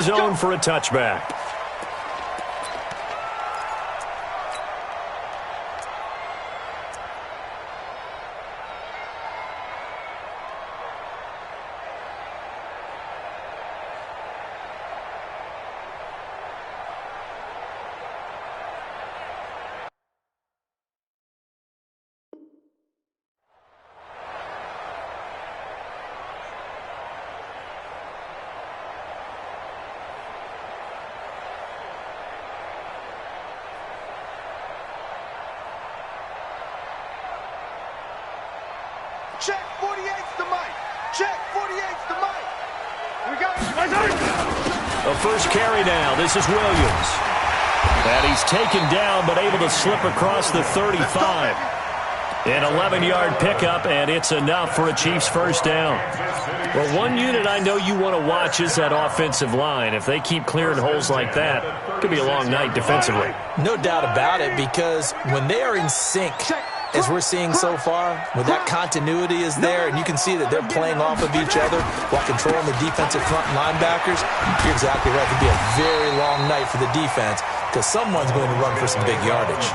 Zone for a touchback. Check 48's the mic. Check 48's the mic. We got A first carry now. This is Williams. And he's taken down but able to slip across the 35. An 11-yard pickup, and it's enough for a Chiefs first down. Well, one unit I know you want to watch is that offensive line. If they keep clearing holes like that, it could be a long night defensively. No doubt about it, because when they are in sync, as we're seeing so far, when that continuity is there and you can see that they're playing off of each other while controlling the defensive front linebackers, you're exactly right. It could be a very long night for the defense because someone's going to run for some big yardage.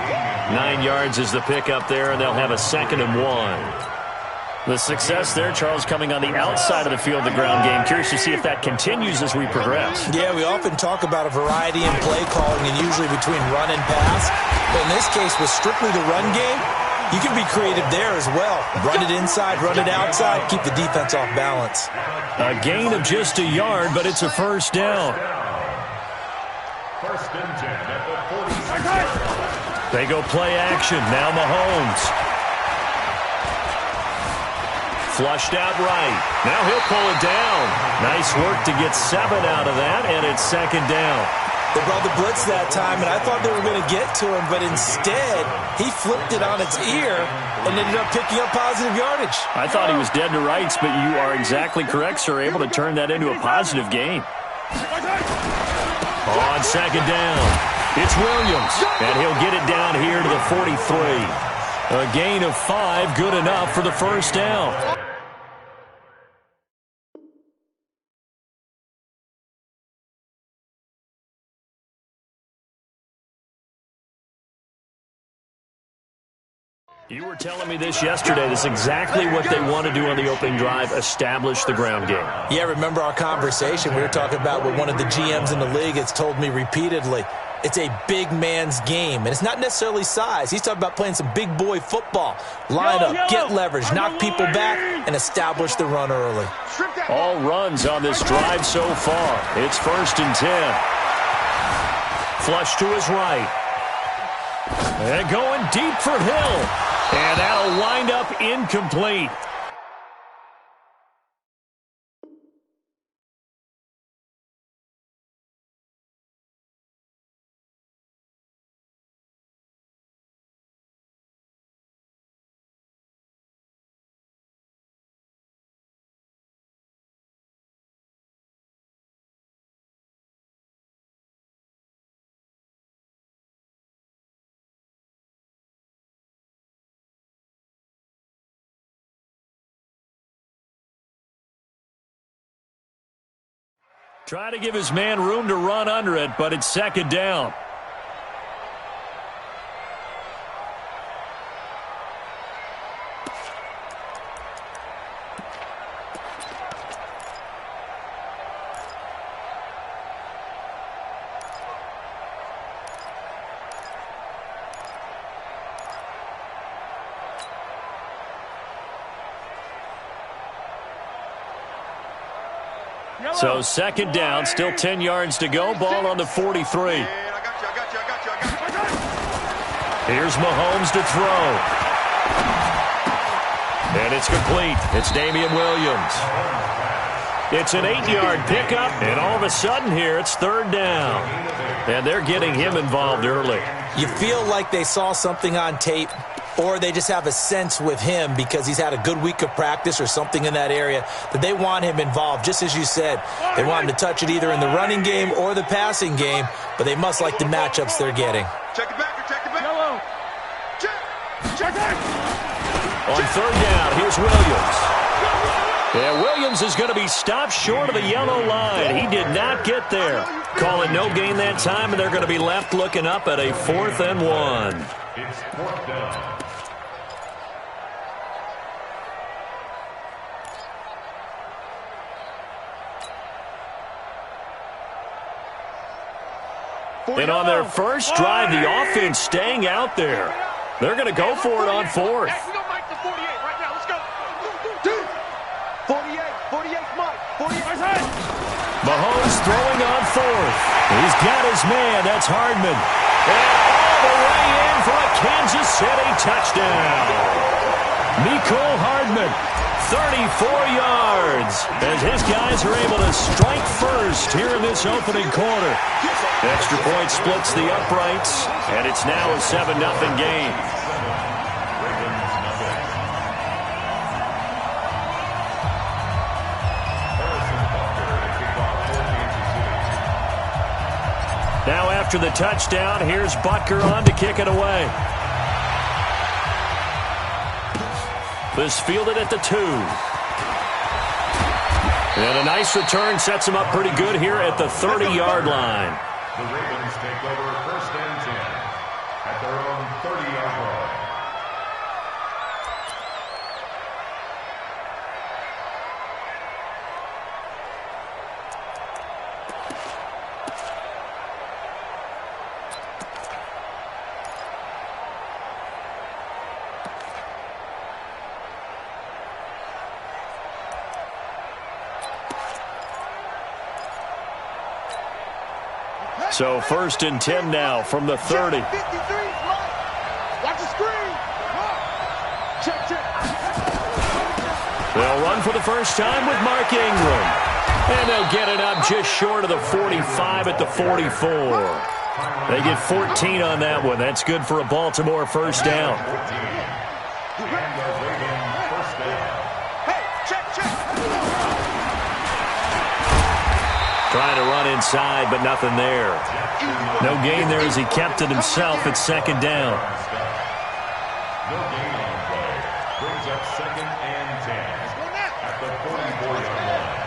9 yards is the pickup there, and they'll have a 2nd and 1. The success there, Charles, coming on the outside of the field, the ground game. Curious to see if that continues as we progress. Yeah, we often talk about a variety in play calling and usually between run and pass. But in this case, with strictly the run game, you can be creative there as well. Run it inside, run it outside, keep the defense off balance. A gain of just a yard, but it's a first down. First and 10 at the 46. They go play action. Now Mahomes. Flushed out right. Now he'll pull it down. Nice work to get 7 out of that, and it's 2nd down. They brought the blitz that time, and I thought they were going to get to him, but instead, he flipped it on its ear and ended up picking up positive yardage. I thought he was dead to rights, but you are exactly correct, sir. Able to turn that into a positive gain. On 2nd down, it's Williams, and he'll get it down here to the 43. A gain of 5, good enough for the first down. You were telling me this yesterday. This is exactly what they want to do on the opening drive, establish the ground game. Yeah, remember our conversation? We were talking about what one of the GMs in the league has told me repeatedly. It's a big man's game, and it's not necessarily size. He's talking about playing some big boy football. Line up, get leverage, knock people back, and establish the run early. All runs on this drive so far. It's 1st and 10. Flush to his right. And going deep for Hill. And that'll wind up incomplete. Try to give his man room to run under it, but it's 2nd down. So 2nd down, still 10 yards to go. Ball on the 43. Here's Mahomes to throw. And it's complete. It's Damian Williams. It's an 8-yard pickup, and all of a sudden here it's 3rd down. And they're getting him involved early. You feel like they saw something on tape, or they just have a sense with him because he's had a good week of practice or something in that area that they want him involved. Just as you said, they want him to touch it either in the running game or the passing game, but they must like the matchups they're getting. Check it back, check it back. Yellow. Check it. On 3rd down, here's Williams. Yeah, Williams is going to be stopped short of the yellow line. He did not get there. Call it no gain that time, and they're going to be left looking up at a 4th and 1. It's 4th down. And on their first drive, the offense staying out there. They're going to go for it on 4th. Hey, we gonna make the 48 right now. Let's go. 48, Mike. 48. Mahomes throwing on 4th. He's got his man. That's Hardman. And all the way in for a Kansas City touchdown. Mecole Hardman, 34 yards, as his guys are able to strike first here in this opening quarter. Extra point splits the uprights, and it's now a 7-0 game. Now after the touchdown, here's Butker on to kick it away. This fielded at the 2. And a nice return sets him up pretty good here at the 30-yard line. The Ravens take over 1st and 10 at their own 30-yard line. So 1st and 10 now from the 30. 53, watch the screen. Check. They'll run for the first time with Mark Ingram. And they'll get it up just short of the 45 at the 44. They get 14 on that one. That's good for a Baltimore first down. Trying to run inside, but nothing there. No gain there as he kept it himself at 2nd down. No gain on play. Brings up 2nd and 10 at the 44-yard line.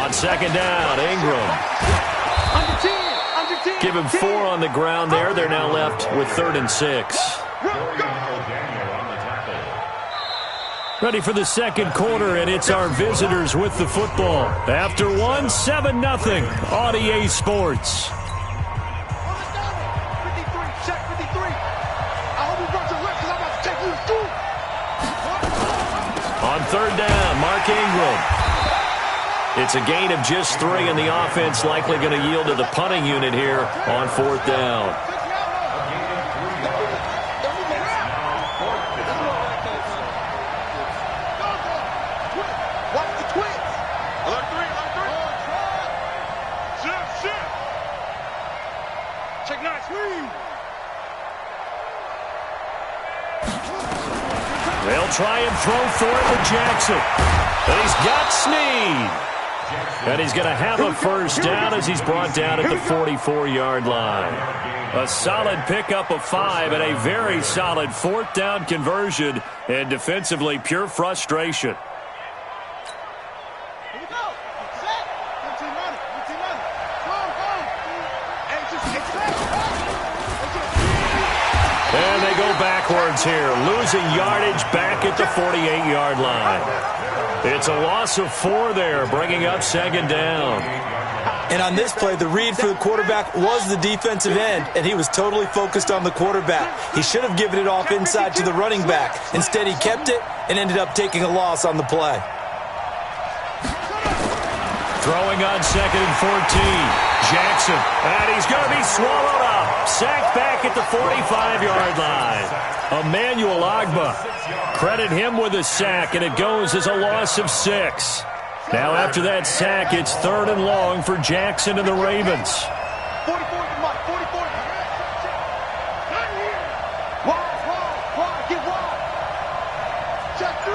On 2nd down, Ingram. Under 10. Give him 4 on the ground there. They're now left with 3rd and 6. Ready for the second quarter, and it's our visitors with the football. After 7-0 on EA Sports. 53, check 53. I hope you brought your left because I'm about to take you to school. On 3rd down, Mark Ingram. It's a gain of just 3, and the offense likely going to yield to the punting unit here on 4th down. They'll try and throw for it with Jackson. And he's got Snead. And he's going to have a first down as he's brought down at the 44-yard line. A solid pickup of 5 and a very solid 4th down conversion. And defensively, pure frustration. And they go backwards here, losing yardage back at the 48-yard line. It's a loss of 4 there, bringing up 2nd down. And on this play, the read for the quarterback was the defensive end, and he was totally focused on the quarterback. He should have given it off inside to the running back. Instead, he kept it and ended up taking a loss on the play. Throwing on 2nd and 14. Jackson, and he's going to be swallowed up. Sacked back at the 45-yard line. Emmanuel Ogbah. Credit him with a sack, and it goes as a loss of 6. Now after that sack, it's 3rd and long for Jackson and the Ravens. 44 to Mike, 44. Wide, get wide. Check 3.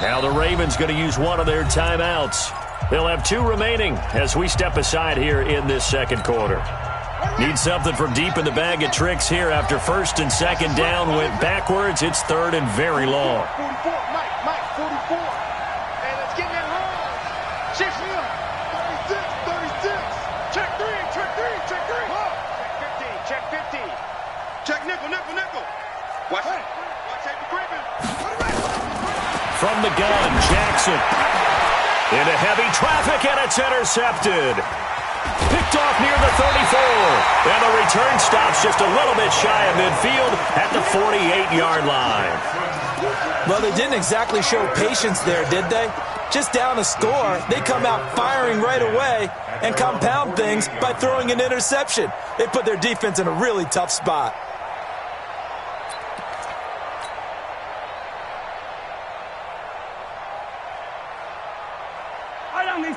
Now the Ravens going to use one of their timeouts. They'll have 2 remaining as we step aside here in this second quarter. Need something from deep in the bag of tricks here after first and second down went backwards. It's third and very long. 44, Mike, 44. Hey, let's get that home. 36. Check three. Check 15. Check nickel. Watch Safety creeping. From the gun, Jackson. Into heavy traffic, and it's intercepted. Picked off near the 34. And the return stops just a little bit shy of midfield at the 48-yard line. Well, they didn't exactly show patience there, did they? Just down a score, they come out firing right away and compound things by throwing an interception. They put their defense in a really tough spot.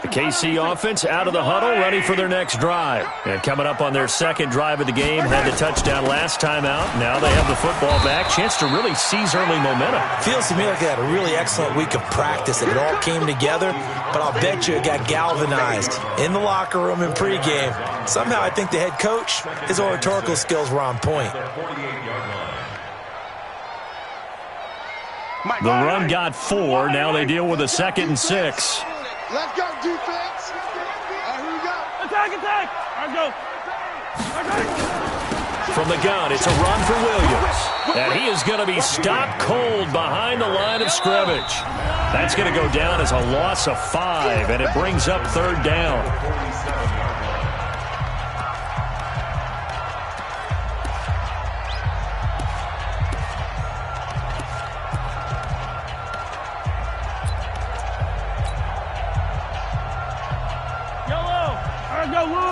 The KC offense out of the huddle, ready for their next drive. And coming up on their second drive of the game, had the touchdown last time out. Now they have the football back. Chance to really seize early momentum. Feels to me like they had a really excellent week of practice. It all came together, but I'll bet you it got galvanized in the locker room in pregame. Somehow I think the head coach, his oratorical skills were on point. The run got 4. Now they deal with a 2nd and 6. Let's go, defense. Here we go. Attack. Let's go. From the gun, it's a run for Williams. And he is going to be stopped cold behind the line of scrimmage. That's going to go down as a loss of 5, and it brings up third down.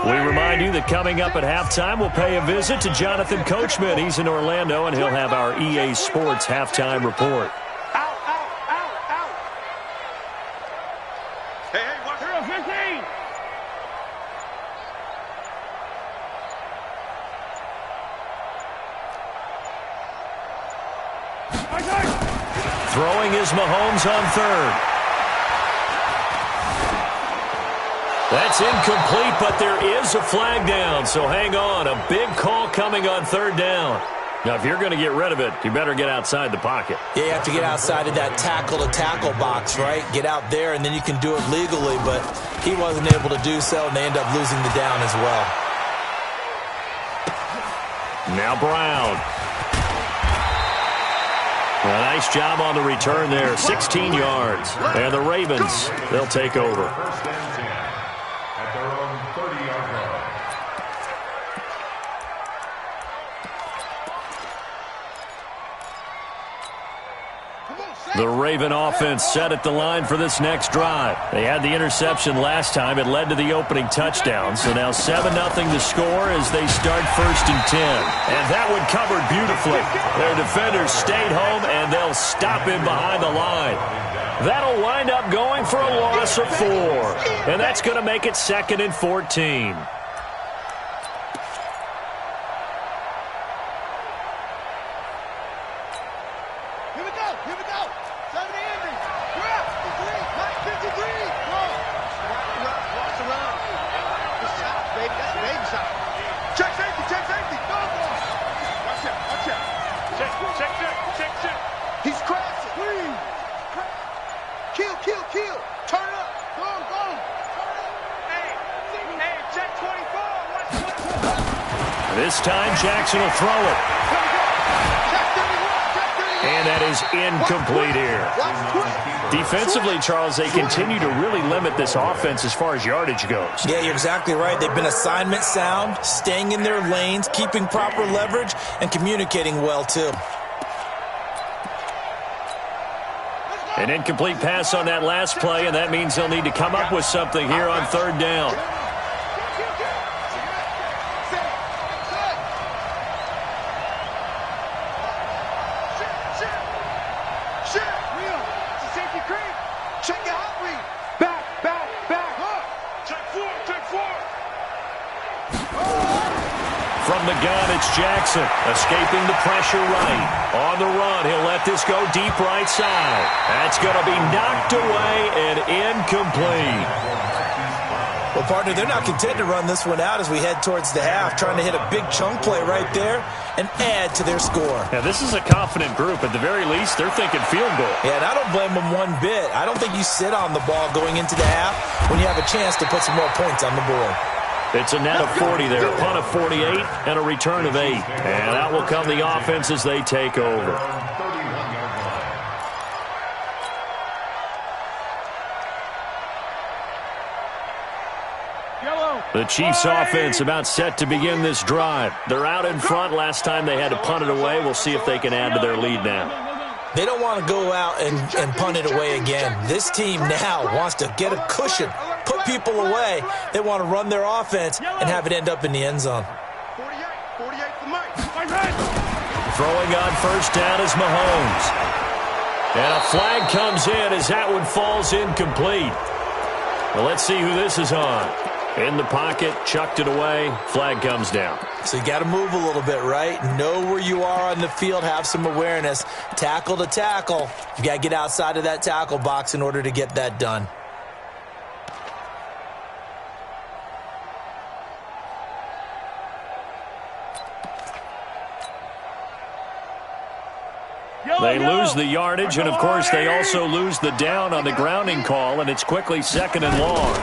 We remind you that coming up at halftime, we'll pay a visit to Jonathan Coachman. He's in Orlando, and he'll have our EA Sports halftime report. Out. Hey, watch it. 15. Throwing is Mahomes on third. That's incomplete, but there is a flag down, so hang on. A big call coming on third down. Now, if you're going to get rid of it, you better get outside the pocket. Yeah, you have to get outside of that tackle-to-tackle box, right? Get out there, and then you can do it legally, but he wasn't able to do so, and they end up losing the down as well. Now Brown. A nice job on the return there, 16 yards. And the Ravens, they'll take over. The Raven offense set at the line for this next drive. They had the interception last time. It led to the opening touchdown. So now 7-0 the score as they start first and 10. And that one covered beautifully. Their defenders stayed home, and they'll stop him behind the line. That'll wind up going for a loss of 4. And that's going to make it 2nd and 14. Here we go. 7 Andy. Grab. 53. Mike 53. Go. Watch the run. Good shot, baby. That's a baby shot. Check safety. Go. Watch out. Check. He's crashing. Please. Kill. Turn up. Go. Hey, check 24. Watch 24. This time, Jackson will throw it. And that is incomplete here. Defensively, Charles, they continue to really limit this offense as far as yardage goes. Yeah, you're exactly right. They've been assignment sound, staying in their lanes, keeping proper leverage, and communicating well, too. An incomplete pass on that last play, and that means they'll need to come up with something here on third down. From the gun, it's Jackson, escaping the pressure right. On the run, he'll let this go deep right side. That's going to be knocked away and incomplete. Well, partner, they're not content to run this one out as we head towards the half, trying to hit a big chunk play right there and add to their score. Yeah, this is a confident group. At the very least, they're thinking field goal. Yeah, and I don't blame them one bit. I don't think you sit on the ball going into the half when you have a chance to put some more points on the board. It's a net of 40 there, a punt of 48, and a return of 8. And out will come the offense as they take over. The Chiefs offense about set to begin this drive. They're out in front. Last time they had to punt it away. We'll see if they can add to their lead now. They don't want to go out and punt it away again. This team now wants to get a cushion, put people away. They want to run their offense and have it end up in the end zone. 48 for Mike. Throwing on first down is Mahomes. And a flag comes in as that one falls incomplete. Well, let's see who this is on. In the pocket, chucked it away, flag comes down. So you got to move a little bit, right? Know where you are on the field, have some awareness. Tackle to tackle. You got to get outside of that tackle box in order to get that done. They lose the yardage, and of course they also lose the down on the grounding call, and it's quickly 2nd and long.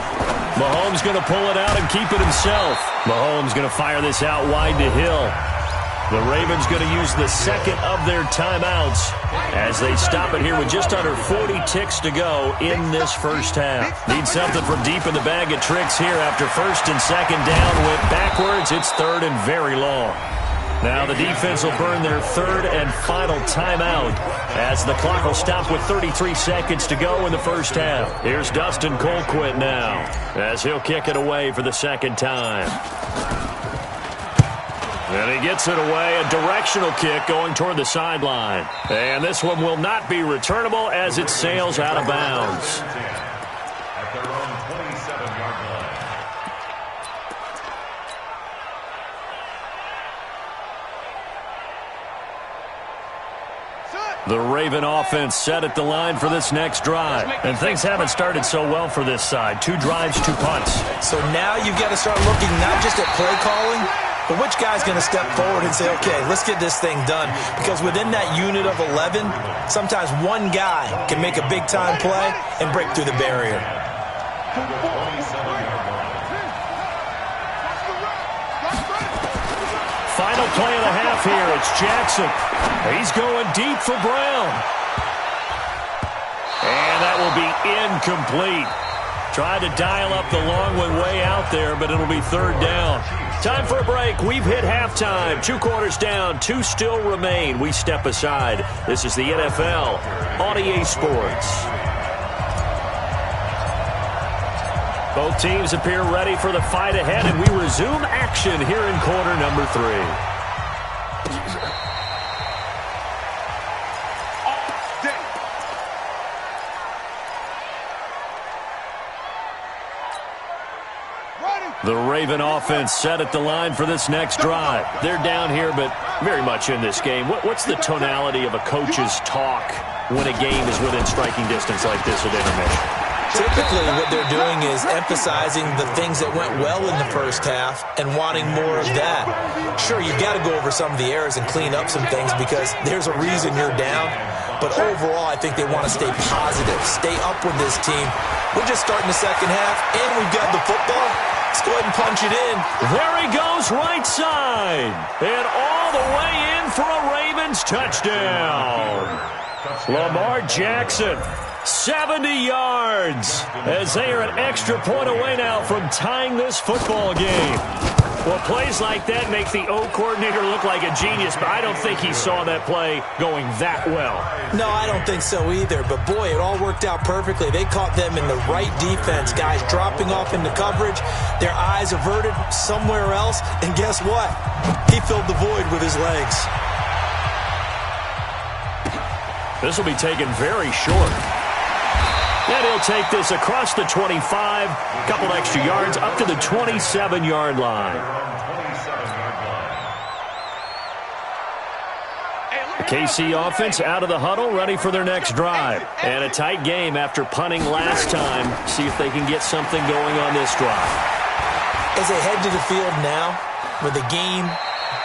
Mahomes going to pull it out and keep it himself. Mahomes going to fire this out wide to Hill. The Ravens going to use the second of their timeouts as they stop it here with just under 40 ticks to go in this first half. Need something from deep in the bag of tricks here after 1st and 2nd down. Went backwards. It's 3rd and very long. Now the defense will burn their 3rd and final timeout as the clock will stop with 33 seconds to go in the first half. Here's Dustin Colquitt now as he'll kick it away for the 2nd time. And he gets it away, a directional kick going toward the sideline. And this one will not be returnable as it sails out of bounds. At their own 27-yard line. The Raven offense set at the line for this next drive. And things haven't started so well for this side. 2 drives, 2 punts. So now you've got to start looking not just at play calling, but which guy's going to step forward and say, okay, let's get this thing done. Because within that unit of 11, sometimes one guy can make a big-time play and break through the barrier. Final play of the half here. It's Jackson. He's going deep for Brown. And that will be incomplete. Tried to dial up the long one way out there, but it'll be 3rd down. Time for a break. We've hit halftime. 2 quarters down. 2 still remain. We step aside. This is the NFL on EA Sports. Both teams appear ready for the fight ahead, and we resume action here in quarter number 3. The Raven offense set at the line for this next drive. They're down here, but very much in this game. What's the tonality of a coach's talk when a game is within striking distance like this at intermission? Typically, what they're doing is emphasizing the things that went well in the first half and wanting more of that. Sure, you've got to go over some of the errors and clean up some things because there's a reason you're down. But overall, I think they want to stay positive, stay up with this team. We're just starting the second half, and we've got the football. Let's go ahead and punch it in. There he goes, right side. And all the way in for a Ravens touchdown. Lamar Jackson, 70 yards, as they are an extra point away now from tying this football game. Well, plays like that make the O coordinator look like a genius, but I don't think he saw that play going that well. No, I don't think so either, but boy, it all worked out perfectly. They caught them in the right defense, guys dropping off into coverage, their eyes averted somewhere else, and guess what? He filled the void with his legs. This will be taken very short. And he'll take this across the 25, a couple extra yards, up to the 27-yard line. The KC offense out of the huddle, ready for their next drive. And a tight game after punting last time. See if they can get something going on this drive. As they head to the field now, with the game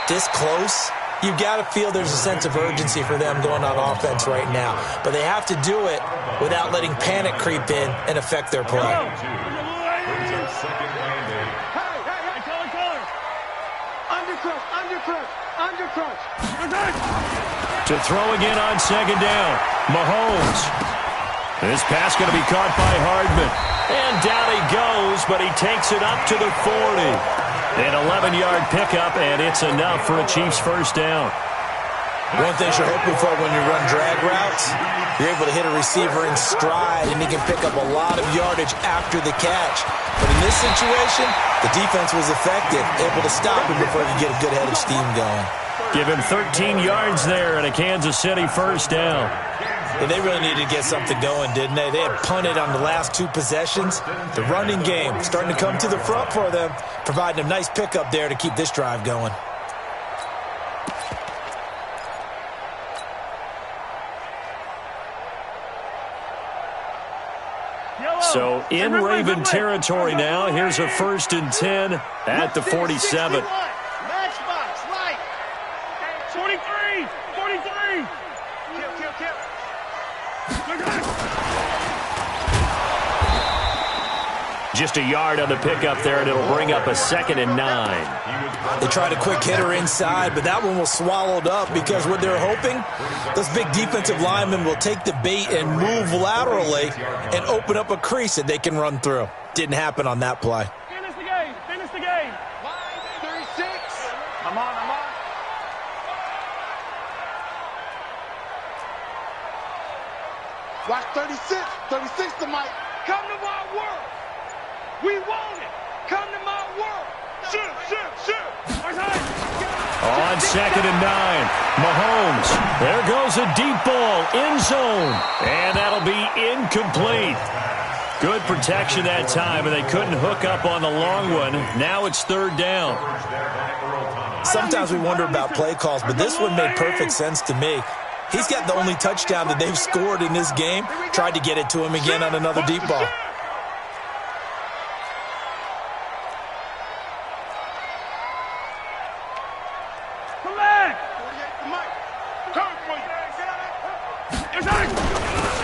this close, you've got to feel there's a sense of urgency for them going on offense right now. But they have to do it without letting panic creep in and affect their play. To throw again on second down, Mahomes. This pass going to be caught by Hardman. And down he goes, but he takes it up to the 40. An 11-yard pickup, and it's enough for a Chiefs first down. One thing you're hoping for when you run drag routes, you're able to hit a receiver in stride, and he can pick up a lot of yardage after the catch. But in this situation, the defense was effective, able to stop him before he could get a good head of steam going. Give him 13 yards there and a Kansas City first down. And they really needed to get something going, didn't they? They had punted on the last two possessions. The running game starting to come to the front for them, providing a nice pickup there to keep this drive going. So in Raven territory now, here's a 1st and 10 at the 47. Matchbox, light. 43, 43. Kill. Just a yard on the pickup there, and it'll bring up a 2nd and 9. They tried a quick hitter inside, but that one was swallowed up because what they're hoping, those big defensive linemen will take the bait and move laterally and open up a crease that they can run through. Didn't happen on that play. Finish the game. Finish the game. Line 36. I'm on. Watch 36. 36 to Mike. Come to my world. We want it. Come to my world. Shoot. On 2nd and 9, Mahomes. There goes a deep ball, end zone. And that'll be incomplete. Good protection that time, and they couldn't hook up on the long one. Now it's 3rd down. Sometimes we wonder about play calls, but this one made perfect sense to me. He's got the only touchdown that they've scored in this game. Tried to get it to him again on another deep ball.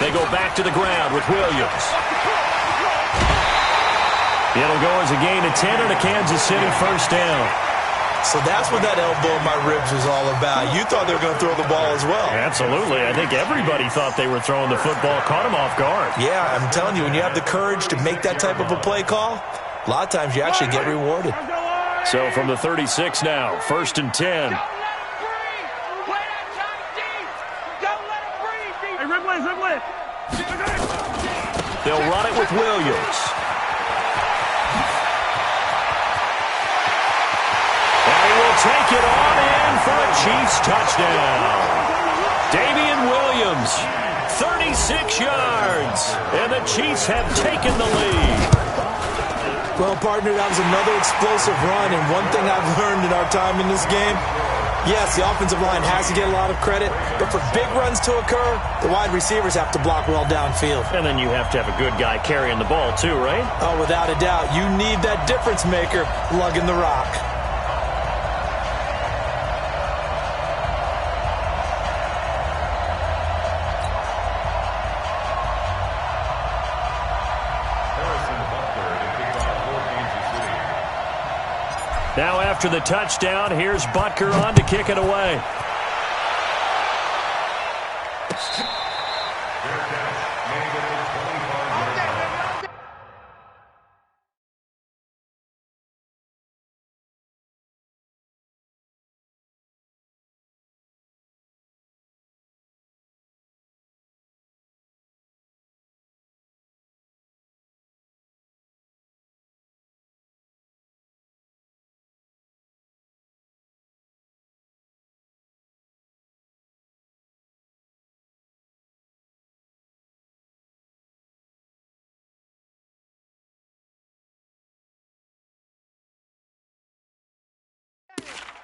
They go back to the ground with Williams. It'll go as a gain of 10 and a Kansas City first down. So that's what that elbow in my ribs was all about. You thought they were going to throw the ball as well. Absolutely. I think everybody thought they were throwing the football. Caught him off guard. Yeah, I'm telling you, when you have the courage to make that type of a play call, a lot of times you actually get rewarded. So from the 36 now, 1st and 10. They'll run it with Williams. And he will take it on in for a Chiefs touchdown. Damian Williams, 36 yards. And the Chiefs have taken the lead. Well, partner, that was another explosive run. And one thing I've learned in our time in this game, yes, the offensive line has to get a lot of credit, but for big runs to occur, the wide receivers have to block well downfield. And then you have to have a good guy carrying the ball too, right? Oh, without a doubt. You need that difference maker lugging the rock. Now after the touchdown, here's Butker on to kick it away.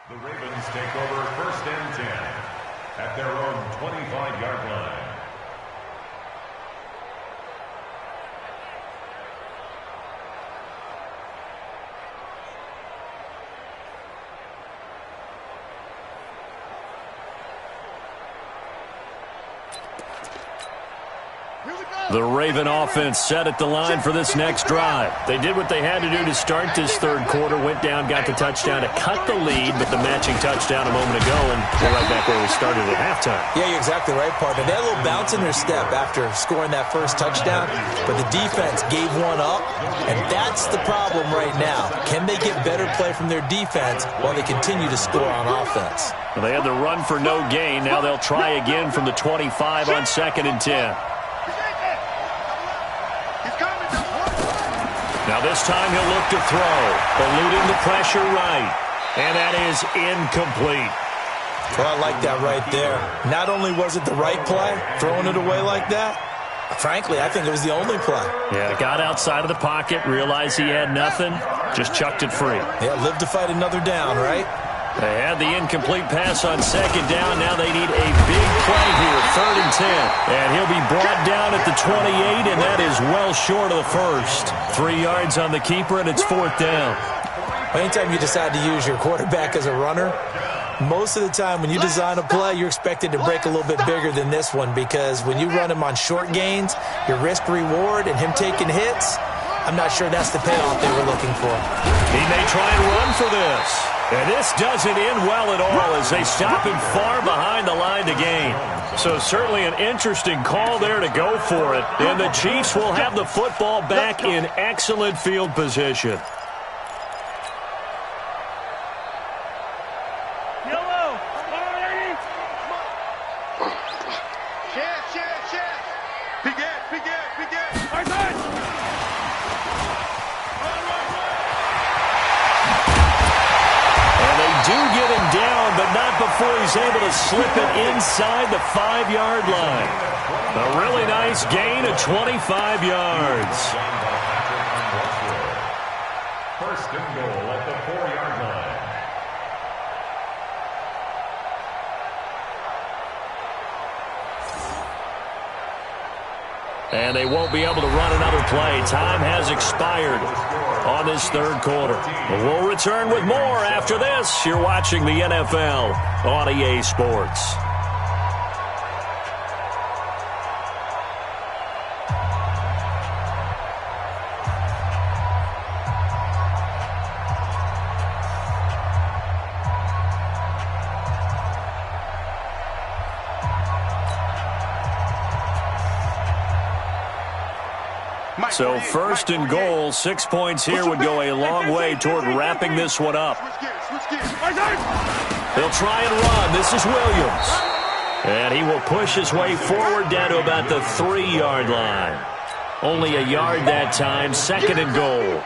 The Ravens take over 1st and 10. at their own 25-yard line. The Raven offense set at the line for this next drive. They did what they had to do to start this third quarter, went down, got the touchdown to cut the lead, but the matching touchdown a moment ago, and we're right back where we started at halftime. Yeah, you're exactly right, partner. They had a little bounce in their step after scoring that first touchdown, but the defense gave one up, and that's the problem right now. Can they get better play from their defense while they continue to score on offense? Well, they had the run for no gain. Now they'll try again from the 25 on 2nd and 10. Now this time he'll look to throw, eluding the pressure right. And that is incomplete. Well, I like that right there. Not only was it the right play, throwing it away like that, frankly, I think it was the only play. Yeah, got outside of the pocket, realized he had nothing, just chucked it free. Yeah, live to fight another down, right? They had the incomplete pass on 2nd down. Now they need a big play here, 3rd and 10. And he'll be brought down at the 28, and that is well short of the first. 3 yards on the keeper, and it's 4th down. Anytime you decide to use your quarterback as a runner, most of the time when you design a play, you're expected to break a little bit bigger than this one, because when you run him on short gains, your risk-reward and him taking hits, I'm not sure that's the payoff they were looking for. He may try and run for this. And this doesn't end well at all as they stop him far behind the line to gain. So certainly an interesting call there to go for it. And the Chiefs will have the football back in excellent field position. Yellow. Chance. Begin. Right side. Do get him down, but not before he's able to slip it inside the 5-yard line. A really nice gain of 25 yards. 1st and goal at the 4-yard line. And they won't be able to run another play. Time has expired on this third quarter. We'll return with more after this. You're watching the NFL on EA Sports. So 1st and goal, 6 points here would go a long way toward wrapping this one up. They'll try and run. This is Williams. And he will push his way forward down to about the 3-yard line. Only a yard that time, 2nd and goal.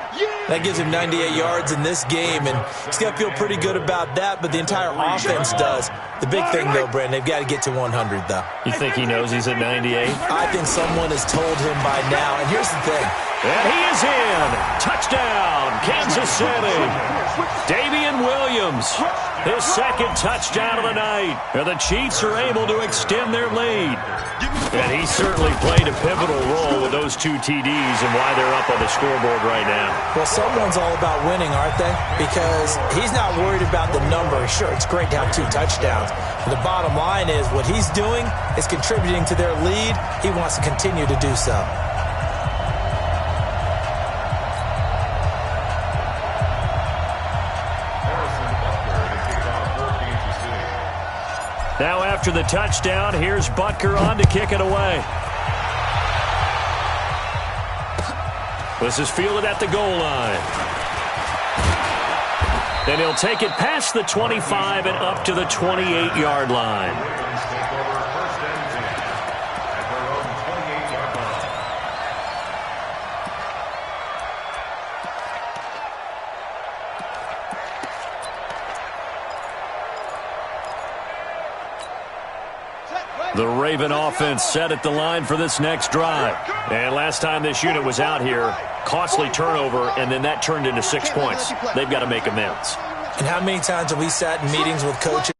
That gives him 98 yards in this game, and he's got to feel pretty good about that, but the entire offense does. The big thing, though, Brandon, they've got to get to 100, though. You think he knows he's at 98? I think someone has told him by now, and here's the thing. And he is in. Touchdown, Kansas City. Damian Williams, his 2nd touchdown of the night. And the Chiefs are able to extend their lead. And he certainly played a pivotal role with those 2 TDs and why they're up on the scoreboard right now. Well, someone's all about winning, aren't they? Because he's not worried about the number. Sure, it's great to have 2 touchdowns. But the bottom line is what he's doing is contributing to their lead. He wants to continue to do so. Now after the touchdown, here's Butker on to kick it away. This is fielded at the goal line. And he'll take it past the 25 and up to the 28-yard line. The Raven offense set at the line for this next drive. And last time this unit was out here, costly turnover, and then that turned into 6 points. They've got to make amends. And how many times have we sat in meetings with coaches